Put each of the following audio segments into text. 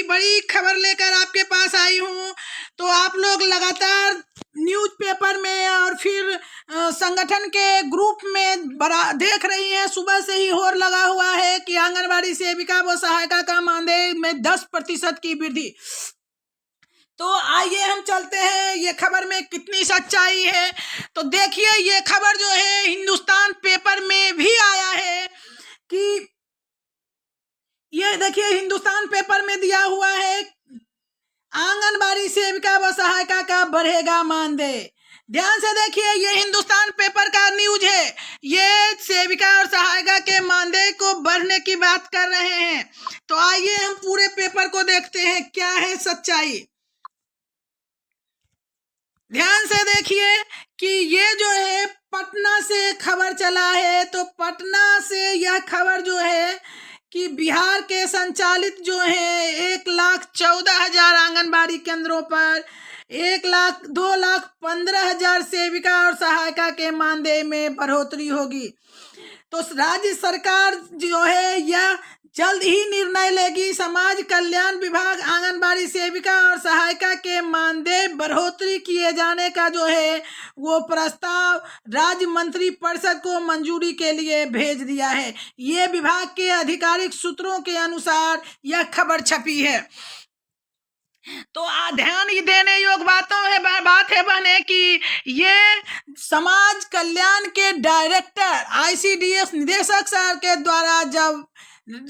बड़ी खबर लेकर आपके पास आई हूँ। तो आप लोग लगातार न्यूज़पेपर में और फिर संगठन के ग्रुप में बड़ा देख रही हैं, सुबह से ही होड़ लगा हुआ है कि आंगनबाड़ी सेविका व सहायिका का मानदेय में 10% की वृद्धि। तो आइए हम चलते हैं ये खबर में कितनी सच्चाई है। तो देखिए, ये खबर जो है हिंदुस्तान पेपर में भी आया है कि ये देखिए हिंदुस्तान पेपर में दिया हुआ है, आंगनबाड़ी सेविका व सहायिका का बढ़ेगा मानदेय। ध्यान से देखिए, ये हिंदुस्तान पेपर का न्यूज है। ये सेविका और सहायिका के मानदेय को बढ़ने की बात कर रहे हैं। तो आइए हम पूरे पेपर को देखते हैं क्या है सच्चाई। ध्यान से देखिए कि ये जो है पटना से खबर चला है। तो पटना से यह खबर जो है कि बिहार के संचालित जो है 1,14,000 आंगनबाड़ी केंद्रों पर 2,15,000 सेविका और सहायिका के मानदेय में बढ़ोतरी होगी। तो राज्य सरकार जो है यह जल्द ही निर्णय लेगी। समाज कल्याण विभाग आंगनबाड़ी सेविका और सहायिका के मानदेय बढ़ोतरी किए जाने का जो है वो प्रस्ताव राज्य मंत्री परिषद को मंजूरी के लिए भेज दिया है। ये विभाग के आधिकारिक सूत्रों के अनुसार यह खबर छपी है। तो ध्यान देने योग्य बात है बहने कि ये समाज कल्याण के डायरेक्टर ICDS निदेशक सर के द्वारा जब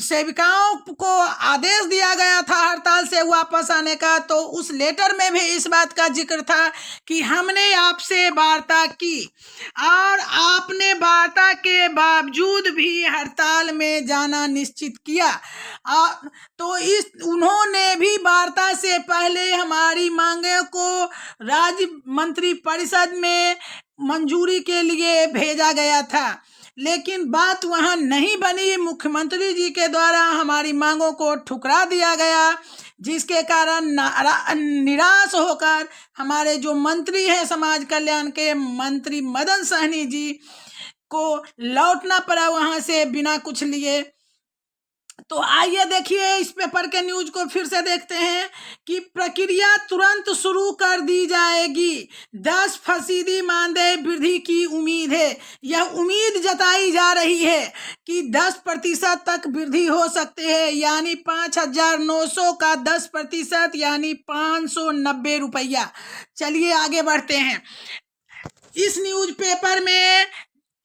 सेविकाओं को आदेश दिया गया था हड़ताल से वापस आने का, तो उस लेटर में भी इस बात का जिक्र था कि हमने आपसे वार्ता की और आपने वार्ता के बावजूद भी हड़ताल में जाना निश्चित किया। तो उन्होंने भी वार्ता से पहले हमारी मांगे को राज्य मंत्री परिषद में मंजूरी के लिए भेजा गया था, लेकिन बात वहां नहीं बनी। मुख्यमंत्री जी के द्वारा हमारी मांगों को ठुकरा दिया गया, जिसके कारण निराश होकर हमारे जो मंत्री हैं समाज कल्याण के मंत्री मदन सहनी जी को लौटना पड़ा वहां से बिना कुछ लिए। तो आइए देखिए इस पेपर के न्यूज को फिर से देखते हैं कि प्रक्रिया तुरंत शुरू कर दी जाएगी। 10% मानदेय वृद्धि की उम्मीद है। यह उम्मीद जताई जा रही है कि 10% तक वृद्धि हो सकती है, यानी 5,900 का 10% यानी 590 रुपया। चलिए आगे बढ़ते हैं। इस न्यूज पेपर में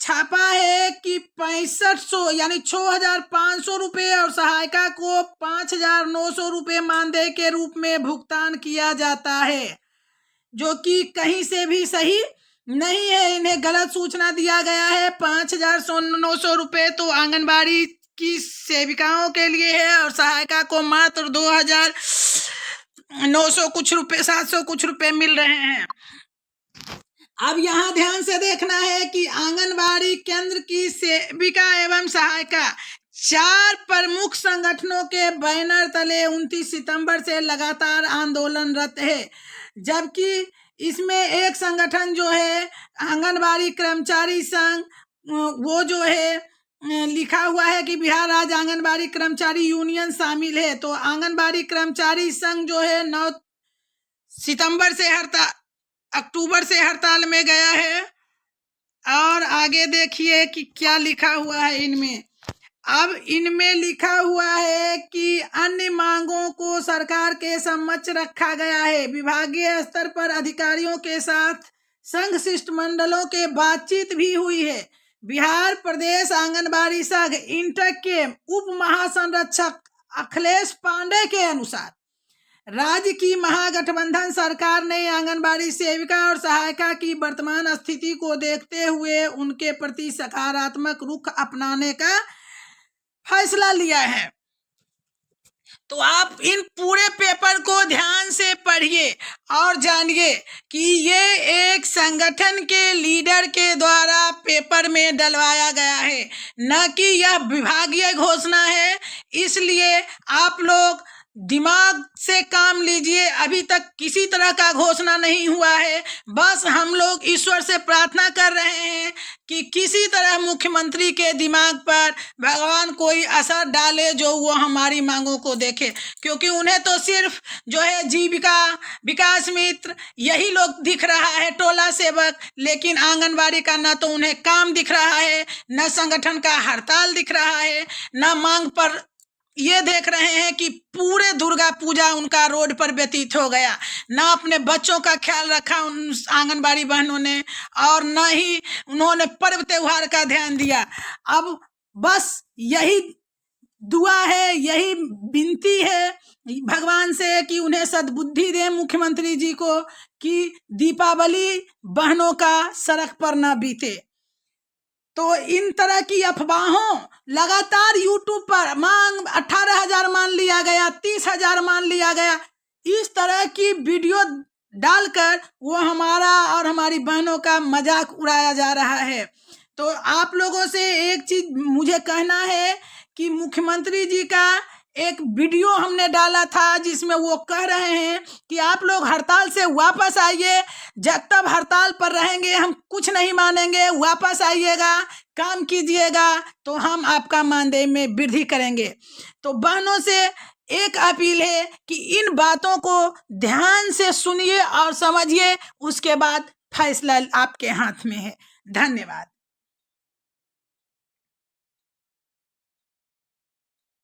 छापा है कि 6500 यानी 6,500 रुपये और सहायिका को 5,900 रुपये मानदेय के रूप में भुगतान किया जाता है, जो कि कहीं से भी सही नहीं है। इन्हें गलत सूचना दिया गया है। 5,900 रुपये तो आंगनबाड़ी की सेविकाओं के लिए है और सहायिका को मात्र 2,900 कुछ रुपये 700 कुछ रुपये मिल रहे हैं। अब यहाँ ध्यान से देखना है कि आंगनबाड़ी केंद्र की सेविका एवं सहायिका 4 प्रमुख संगठनों के बैनर तले 29 सितंबर से लगातार आंदोलनरत है, जबकि इसमें एक संगठन जो है आंगनबाड़ी कर्मचारी संघ, वो जो है लिखा हुआ है कि बिहार राज्य आंगनबाड़ी कर्मचारी यूनियन शामिल है। तो आंगनबाड़ी कर्मचारी संघ जो है 9 अक्टूबर से हड़ताल में गया है। और आगे देखिए कि क्या लिखा हुआ है इनमें। अब इनमें लिखा हुआ है कि अन्य मांगों को सरकार के समक्ष रखा गया है। विभागीय स्तर पर अधिकारियों के साथ संघ शिष्टमंडलों के बातचीत भी हुई है। बिहार प्रदेश आंगनबाड़ी संघ इंटक के उप महासंरक्षक अखिलेश पांडे के अनुसार राज्य की महागठबंधन सरकार ने आंगनबाड़ी सेविका और सहायिका की वर्तमान स्थिति को देखते हुए उनके प्रति सकारात्मक रुख अपनाने का फैसला लिया है। तो आप इन पूरे पेपर को ध्यान से पढ़िए और जानिए कि ये एक संगठन के लीडर के द्वारा पेपर में डलवाया गया है, न कि यह विभागीय घोषणा है। इसलिए आप लोग दिमाग से काम लीजिए। अभी तक किसी तरह का घोषणा नहीं हुआ है। बस हम लोग ईश्वर से प्रार्थना कर रहे हैं कि किसी तरह मुख्यमंत्री के दिमाग पर भगवान कोई असर डाले, जो वो हमारी मांगों को देखे, क्योंकि उन्हें तो सिर्फ जो है जीविका, विकास मित्र, यही लोग दिख रहा है, टोला सेवक। लेकिन आंगनबाड़ी का ना तो उन्हें काम दिख रहा है, न संगठन का हड़ताल दिख रहा है, न मांग पर ये देख रहे हैं कि पूरे दुर्गा पूजा उनका रोड पर व्यतीत हो गया। ना अपने बच्चों का ख्याल रखा उन आंगनबाड़ी बहनों ने, और न ही उन्होंने पर्व त्योहार का ध्यान दिया। अब बस यही दुआ है, यही विनती है भगवान से कि उन्हें सद्बुद्धि दें मुख्यमंत्री जी को, कि दीपावली बहनों का सड़क पर न बीते। तो इन तरह की अफवाहों लगातार यूट्यूब पर मांग 18,000 मान लिया गया, 30,000 मान लिया गया, इस तरह की वीडियो डालकर वो हमारा और हमारी बहनों का मजाक उड़ाया जा रहा है। तो आप लोगों से एक चीज मुझे कहना है कि मुख्यमंत्री जी का एक वीडियो हमने डाला था जिसमें वो कह रहे हैं कि आप लोग हड़ताल से वापस आइए, जब तक हड़ताल पर रहेंगे हम कुछ नहीं मानेंगे, वापस आइएगा, काम कीजिएगा, तो हम आपका मानदेय में वृद्धि करेंगे। तो बहनों से एक अपील है कि इन बातों को ध्यान से सुनिए और समझिए, उसके बाद फैसला आपके हाथ में है। धन्यवाद।